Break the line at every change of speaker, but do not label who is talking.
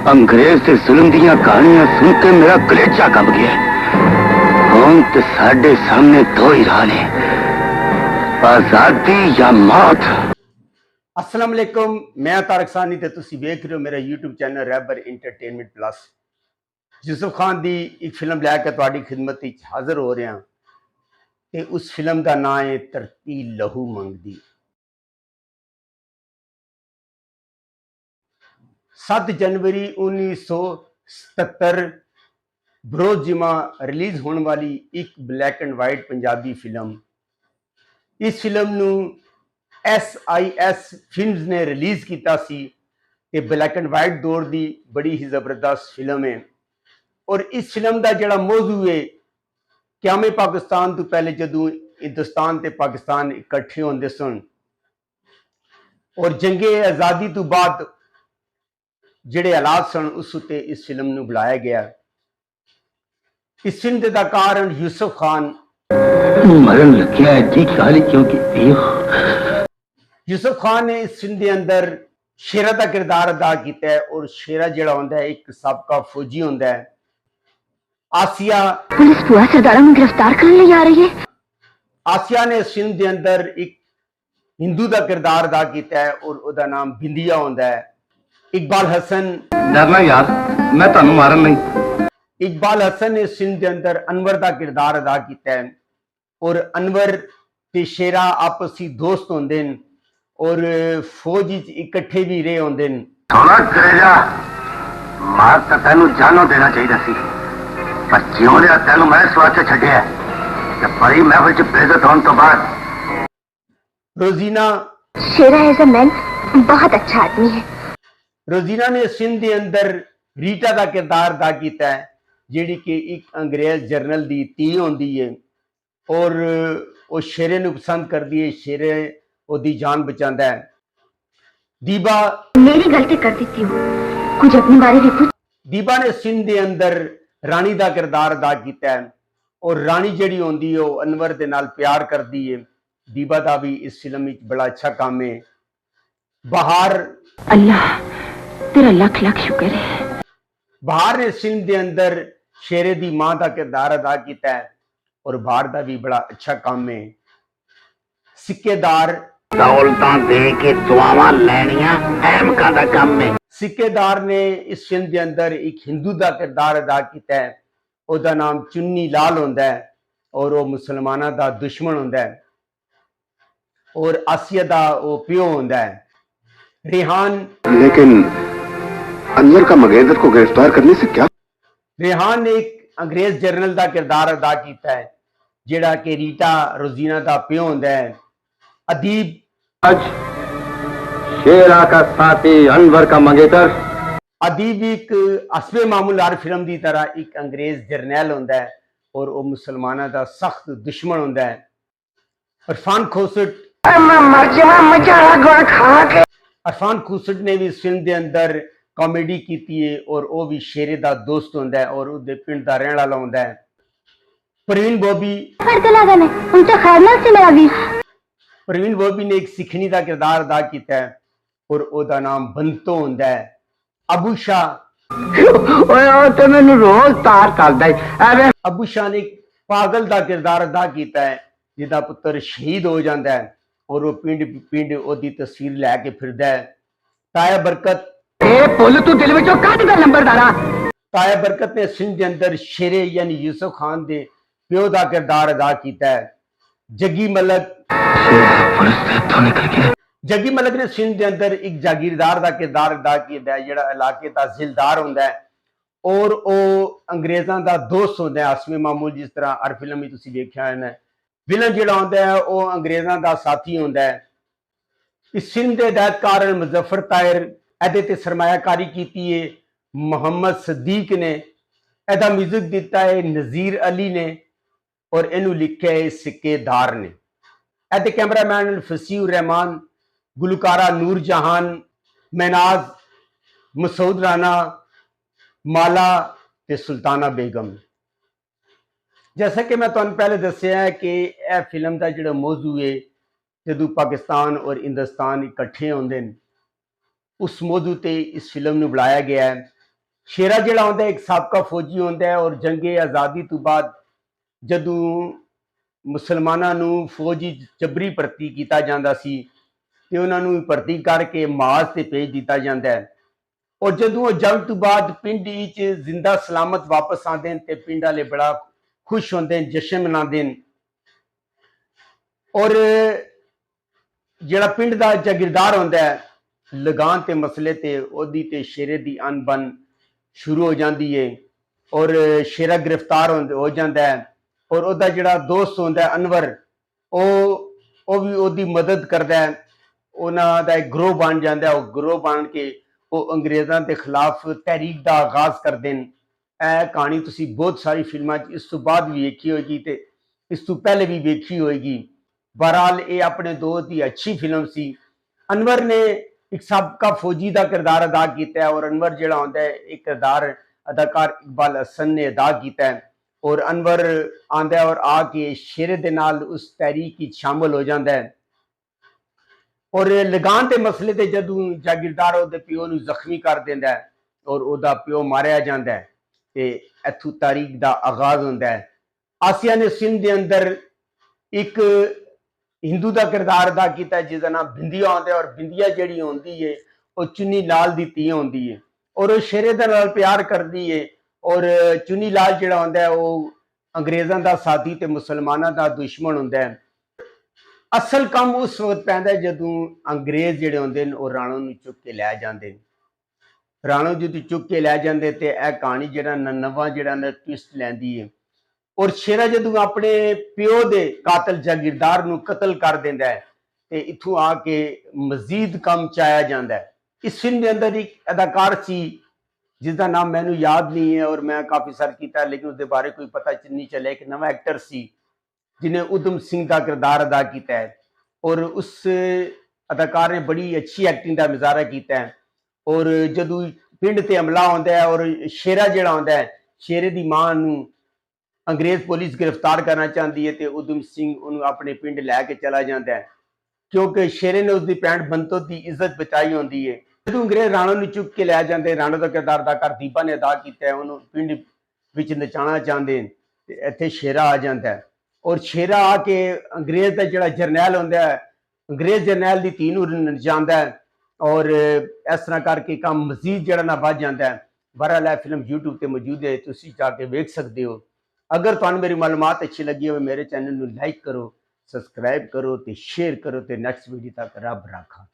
अंग्रेज के जुल्म ਦੀਆਂ कहानियां सुन के मेरा कलेजा कंब गया। ਹੁਣ ਤੇ ਸਾਡੇ सामने दो ही राह ने, आजादी या मौत।
अस्सलाम वालेकुम, मैं तारक सानी ते तुसी वेख रहे हो मेरा यूट्यूब चैनल रैबर इंटरटेनमेंट प्लस। यूसुफ खान की एक फिल्म लैके तुहाडी खिदमत विच हाजिर हो रहा ते उस फिल्म का नाम है धरती लहू मंगदी। 7 जनवरी 1977 बरोज जिमा रिलीज होने वाली एक black and white Punjabi film. इस फिल्म नू SIS फिल्म्स ने रिलीज किया सी ते ब्लैक एंड वाइट दौर की बड़ी ही जबरदस्त फिल्म है। और इस फिल्म का जोड़ा मौजू है क्यामे पाकिस्तान तो पहले जदों हिंदुस्तान ते पाकिस्तान इकट्ठे होंदे सन और जंगे आज़ादी तो बाद जिहड़े हालात सन उस उत्ते इस फिल्म नू बुलाया गया। इस फिल्म के कारण यूसुफ खान
मरण लग्या जी खाली क्योंकि
यूसुफ खान ने इस फिल्म के अंदर शेरा का किरदार अदा किया है। और शेरा जिहड़ा होंदा है एक साबका फौजी होंदा है। आसिया
पुलिस बुआ सरदारा में गिरफ्तार करने ले आ रही है।
आसिया ने इस फिल्म के अंदर एक हिंदू का किरदार अदा किया है और उसका नाम बिंदिया होंदा है। इकबाल हसन
डरना यार, मैं तुहानू मारन नहीं।
इकबाल हसन ने इस फिल्म के अंदर अनवर का किरदार अदा किया है। और अनवर ते शेरा आपसी दोस्त होंदे न और फौज इकट्ठे भी रहे होंदे न।
थोड़ा करेजा मार तो तेनू जानो देना चाहिए सी, पर जिउं दे तेनू मैं इस वास्ते छड्डिया ते बड़ी महफिल च बेइज्जत होने तो बाद।
रोजीना
शेरा एज अ मैन बहुत अच्छा आदमी है।
रोजीना ने इस फिल्म के अंदर रीटा का किरदार अदा किया है जिहड़ी कि एक अंग्रेज जरनल की धी होंदी है और वो शेरे नू पसंद करती है। शेरे ओदी जान बचाता है। दीबा
मेरी गलती कर देती हूँ, कुछ अपने बारे में कुछ।
दीबा ने फिल्म के अंदर रानी का किरदार अदा किया है और रानी जिहड़ी होंदी है वो अनवर दे नाल प्यार करती है। दीबा का भी इस फिल्म में बड़ा अच्छा काम है। बहार
अल्लाह तेरा लख लख शुक्र है।
बहार ने इस फिल्म के अंदर शेरे की मां का किरदार अदा किया है और बहार का भी बड़ा अच्छा काम है। सिक्केदार
दौलतां दे के दुआवां लैणियां अहमकां दा काम है।
सिक्केदार ने इस फिल्म के अंदर एक हिंदू का किरदार अदा किया है। उसका नाम चुन्नी लाल होंदा है और वो मुसलमाना का दुश्मन होंदा है और आसिया का वो प्यो होंदा है। रेहान
लेकिन अनवर का मगेदर को गिरफ्तार करने से क्या?
रेहान ने एक अंग्रेज जरनल का किरदार अदा किया है जिहड़ा कि रीटा रोजीना का प्यो होंदा है। अदीब
आज शेरा का साथी अनवर का मंगेतर।
अदीब एक हस्बे मामूल हर फिल्म की तरह एक अंग्रेज जरनैल होंदा है और वो मुसलमाना का सख्त दुश्मन होंदा है। इरफान खोसट इरफान खोसट ने भी इस फिल्म के अंदर कॉमेडी की है और वो भी शेरे का दोस्त होंदा है और उसके पिंड का रहने वाला होंदा है। प्रवीण बॉबी प्रवीण बॉबी ने एक सिखनी का किरदार अदा किया है और उसका नाम बंतो होंदा है। अबू शाह अबू शाह ने एक पागल का किरदार अदा किया है जिसका पुत्र शहीद हो जाता है और वो पिंड पिंड ओदी तस्वीर लैके फिरदा है। ताया बरकत ताया बरकत ने फिल्म के अंदर शेरे यानी यूसुफ खान के प्यो का किरदार अदा किया है। जग्गी मलक जग्गी मलक ने फिल्म के अंदर एक जागीरदार का किरदार अदा किया है जिहड़ा इलाके का जिलदार होंदा है और वो अंग्रेज़ों का दोस्त होंदा है। हस्बे मामूल जिस तरह हर फिल्म में तुसीं वेख्या है विलन जिहड़ा होंदा है वो अंग्रेज़ों का साथी होंदा है। इस फिल्म के हिदायतकार मुजफ्फर ताहिर एहदे ते सरमायाकारी की है मोहम्मद सदीक ने। एहदा म्यूजिक दिता है नज़ीर अली ने और इनू लिखा है सिक्केदार ने। एहदे कैमरामैन फसीउर रहमान, गुलकारा नूर जहान, महनाज, मसूद राना, माला ते सुल्ताना बेगम। जैसा कि मैं तुहानू पहले दस्सिया है कि यह फिल्म का जो मौजू है जदों पाकिस्तान और हिंदुस्तान इकट्ठे होंदे न उस मौजू ते इस फिल्म नू बुलाया गया है। ਸ਼ੇਰਾ ਜਿਹੜਾ ਹੁੰਦਾ ਇੱਕ ਸਾਬਕਾ ਫੌਜੀ ਹੁੰਦਾ ਹੈ ਔਰ ਜੰਗੇ ਆਜ਼ਾਦੀ ਤੋਂ ਬਾਅਦ ਜਦੋਂ ਮੁਸਲਮਾਨਾਂ ਨੂੰ ਫੌਜੀ ਜਬਰੀ ਭਰਤੀ ਕੀਤਾ ਜਾਂਦਾ ਸੀ ਤੇ ਉਹਨਾਂ ਨੂੰ ਭਰਤੀ ਕਰਕੇ ਮਾਜ਼ ਤੇ ਭੇਜ ਦਿੱਤਾ ਜਾਂਦਾ ਹੈ। ਔਰ ਜਦੋਂ ਉਹ ਜੰਗ ਤੋਂ ਬਾਅਦ ਪਿੰਡ ਵਿੱਚ ਜ਼ਿੰਦਾ ਸਲਾਮਤ ਵਾਪਸ ਆਉਂਦੇ ਨੇ ਤੇ ਪਿੰਡ ਵਾਲੇ ਬੜਾ ਖੁਸ਼ ਹੁੰਦੇ ਨੇ, ਜਸ਼ਨ ਮਨਾਉਂਦੇ ਨੇ। ਔਰ ਜਿਹੜਾ ਪਿੰਡ ਦਾ ਜਾਗੀਰਦਾਰ ਹੁੰਦਾ ਹੈ, ਲਗਾਨ ਤੇ ਮਸਲੇ ਤੇ ਉਹਦੀ ਤੇ ਸ਼ੇਰੇ ਦੀ ਅਣਬਣ ਸ਼ੁਰੂ ਹੋ ਜਾਂਦੀ ਹੈ ਔਰ ਸ਼ੇਰਾ ਗ੍ਰਿਫਤਾਰ ਹੋ ਜਾਂਦਾ ਹੈ। ਔਰ ਉਹਦਾ ਜਿਹੜਾ ਦੋਸਤ ਹੁੰਦਾ ਹੈ ਅਨਵਰ, ਉਹ ਵੀ ਉਹਦੀ ਮਦਦ ਕਰਦਾ ਹੈ। ਉਹਨਾਂ ਦਾ ਇੱਕ ਗਰੋਹ ਬਣ ਜਾਂਦਾ ਹੈ। ਉਹ ਗਰੋਹ ਬਣ ਕੇ ਉਹ ਅੰਗਰੇਜ਼ਾਂ ਦੇ ਖਿਲਾਫ ਤਹਿਰੀਕ ਦਾ ਆਗਾਜ਼ ਕਰਦੇ ਨੇ। ਇਹ ਕਹਾਣੀ ਤੁਸੀਂ ਬਹੁਤ ਸਾਰੀ ਫਿਲਮਾਂ 'ਚ ਇਸ ਤੋਂ ਬਾਅਦ ਵੀ ਵੇਖੀ ਹੋਏਗੀ ਤੇ ਇਸ ਤੋਂ ਪਹਿਲੇ ਵੀ ਵੇਖੀ ਹੋਏਗੀ। ਬਹਰਾਲ ਇਹ ਆਪਣੇ ਦੋਸਤ ਦੀ ਅੱਛੀ ਫਿਲਮ ਸੀ। ਅਨਵਰ ਨੇ ਇੱਕ ਸਾਬਕਾ ਫੌਜੀ ਦਾ ਕਿਰਦਾਰ ਅਦਾ ਕੀਤਾ ਹੈ ਔਰ ਅਨਵਰ ਜਿਹੜਾ ਹੁੰਦਾ ਹੈ ਇਹ ਕਿਰਦਾਰ ਅਦਾਕਾਰ ਇਕਬਾਲ ਹਸਨ ਨੇ ਅਦਾ ਕੀਤਾ ਹੈ। ਔਰ ਅਨਵਰ ਆਂਦਾ ਔਰ ਆ ਕੇ ਸ਼ੇਰੇ ਦੇ ਨਾਲ ਉਸ ਤਹਿਰੀਕ ਵਿੱਚ ਸ਼ਾਮਲ ਹੋ ਜਾਂਦਾ ਹੈ। ਔਰ ਲਗਾਨ ਦੇ ਮਸਲੇ ਤੇ ਜਦੋਂ ਜਾਗੀਰਦਾਰ ਉਹਦੇ ਪਿਓ ਨੂੰ ਜ਼ਖਮੀ ਕਰ ਦਿੰਦਾ ਹੈ ਔਰ ਉਹਦਾ ਪਿਓ ਮਾਰਿਆ ਜਾਂਦਾ ਹੈ ਤੇ ਇੱਥੋਂ ਤਾਰੀਖ ਦਾ ਆਗਾਜ਼ ਹੁੰਦਾ ਹੈ। ਆਸਿਆ ਨੇ ਸਿੰਧ ਦੇ ਅੰਦਰ ਇੱਕ ਹਿੰਦੂ ਦਾ ਕਿਰਦਾਰ ਅਦਾ ਕੀਤਾ ਜਿਹਦਾ ਨਾਮ ਬਿੰਦੀਆ ਹੁੰਦਾ ਔਰ ਬਿੰਦੀਆ ਜਿਹੜੀ ਹੁੰਦੀ ਹੈ ਉਹ ਚੁੰਨੀ ਲਾਲ ਦੀ ਧੀ ਹੁੰਦੀ ਹੈ ਔਰ ਉਹ ਸ਼ੇਰੇ ਦੇ ਨਾਲ ਪਿਆਰ ਕਰਦੀ ਹੈ। ਔਰ ਚੁੰਨੀ ਲਾਲ ਜਿਹੜਾ ਹੁੰਦਾ ਹੈ ਉਹ ਅੰਗਰੇਜ਼ਾਂ ਦਾ ਸਾਥੀ ਤੇ ਮੁਸਲਮਾਨਾਂ ਦਾ ਦੁਸ਼ਮਣ ਹੁੰਦਾ ਹੈ। ਅਸਲ ਕੰਮ ਉਸ ਵਕਤ ਪੈਂਦਾ ਜਦੋਂ ਅੰਗਰੇਜ਼ ਜਿਹੜੇ ਹੁੰਦੇ ਨੇ ਉਹ ਰਾਣੋ ਨੂੰ ਚੁੱਕ ਕੇ ਲੈ ਜਾਂਦੇ ਨੇ। ਰਾਣੋ ਜਦੋਂ ਚੁੱਕ ਕੇ ਲੈ ਜਾਂਦੇ ਤੇ ਇਹ ਕਹਾਣੀ ਜਿਹੜਾ ਨਵਾਂ ਜਿਹੜਾ ਨਾ ਟਵਿਸਟ ਲੈਂਦੀ ਹੈ। ਔਰ ਸ਼ੇਰਾ ਜਦੋਂ ਆਪਣੇ ਪਿਓ ਦੇ ਕਾਤਲ ਜਾਗੀਰਦਾਰ ਨੂੰ ਕਤਲ ਕਰ ਦਿੰਦਾ ਹੈ ਤੇ ਇੱਥੋਂ ਆ ਕੇ ਮਜ਼ੀਦ ਕੰਮ ਚਾਇਆ ਜਾਂਦਾ ਹੈ। ਇਸ ਫਿਲਮ ਦੇ ਅੰਦਰ ਇੱਕ ਅਦਾਕਾਰ ਸੀ ਜਿਸਦਾ ਨਾਮ ਮੈਨੂੰ ਯਾਦ ਨਹੀਂ ਹੈ ਔਰ ਮੈਂ ਕਾਫੀ ਸਰਚ ਕੀਤਾ ਲੇਕਿਨ ਉਹਦੇ ਬਾਰੇ ਕੋਈ ਪਤਾ ਨਹੀਂ ਚੱਲਿਆ। ਇੱਕ ਨਵਾਂ ਐਕਟਰ ਸੀ ਜਿਹਨੇ ਉਦਮ ਸਿੰਘ ਦਾ ਕਿਰਦਾਰ ਅਦਾ ਕੀਤਾ ਹੈ ਔਰ ਉਸ ਅਦਾਕਾਰ ਨੇ ਬੜੀ ਅੱਛੀ ਐਕਟਿੰਗ ਦਾ ਮੁਜ਼ਾਹਰਾ ਕੀਤਾ ਹੈ। ਔਰ ਜਦੋਂ ਪਿੰਡ ਤੇ ਹਮਲਾ ਹੁੰਦਾ ਹੈ ਔਰ ਸ਼ੇਰਾ ਜਿਹੜਾ ਹੁੰਦਾ ਹੈ, ਸ਼ੇਰੇ ਦੀ ਮਾਂ ਨੂੰ ਅੰਗਰੇਜ਼ ਪੁਲਿਸ ਗ੍ਰਿਫਤਾਰ ਕਰਨਾ ਚਾਹੁੰਦੀ ਹੈ ਤੇ ਉਦਮ ਸਿੰਘ ਉਹਨੂੰ ਆਪਣੇ ਪਿੰਡ ਲੈ ਕੇ ਚਲਾ ਜਾਂਦਾ ਹੈ ਕਿਉਂਕਿ ਸ਼ੇਰੇ ਨੇ ਉਸਦੀ ਭੈਣ ਬੰਤੋ ਦੀ ਇੱਜ਼ਤ ਬਚਾਈ ਹੁੰਦੀ ਹੈ। ਜਦੋਂ ਅੰਗਰੇਜ਼ ਰਾਣੋ ਨੂੰ ਚੁੱਕ ਕੇ ਲੈ ਜਾਂਦੇ, ਰਾਣੋ ਦਾ ਕਿਰਦਾਰ ਅਦਾਕਾਰ ਦੀਪਾ ਨੇ ਅਦਾ ਕੀਤਾ ਹੈ, ਉਹਨੂੰ ਪਿੰਡ ਵਿੱਚ ਨਚਾਉਣਾ ਚਾਹੁੰਦੇ ਨੇ ਤੇ ਇੱਥੇ ਸ਼ੇਰਾ ਆ ਜਾਂਦਾ ਹੈ ਔਰ ਸ਼ੇਰਾ ਆ ਕੇ ਅੰਗਰੇਜ਼ ਦਾ ਜਿਹੜਾ ਜਰਨੈਲ ਹੁੰਦਾ ਹੈ, ਅੰਗਰੇਜ਼ ਜਰਨੈਲ ਦੀ ਧੀ ਨੂੰ ਨਚਾਉਂਦਾ ਹੈ ਔਰ ਇਸ ਤਰ੍ਹਾਂ ਕਰਕੇ ਕੰਮ ਮਜ਼ੀਦ ਜਿਹੜਾ ਨਾ ਵੱਧ ਜਾਂਦਾ ਹੈ। ਬਹਰਹਾਲ ਇਹ ਫਿਲਮ YouTube ਤੇ ਮੌਜੂਦ ਹੈ, ਤੁਸੀਂ ਜਾ ਕੇ ਵੇਖ ਸਕਦੇ ਹੋ। ਅਗਰ ਤੁਹਾਨੂੰ ਮੇਰੀ ਮਾਲੂਮਾਤ ਅੱਛੀ ਲੱਗੀ ਹੋਵੇ ਮੇਰੇ ਚੈਨਲ ਨੂੰ ਲਾਈਕ ਕਰੋ, ਸਬਸਕ੍ਰਾਈਬ ਕਰੋ ਤੇ ਸ਼ੇਅਰ ਕਰੋ ਤੇ ਨੈਕਸਟ ਵੀਡੀਓ ਤੱਕ ਰੱਬ ਰਾਖਾ।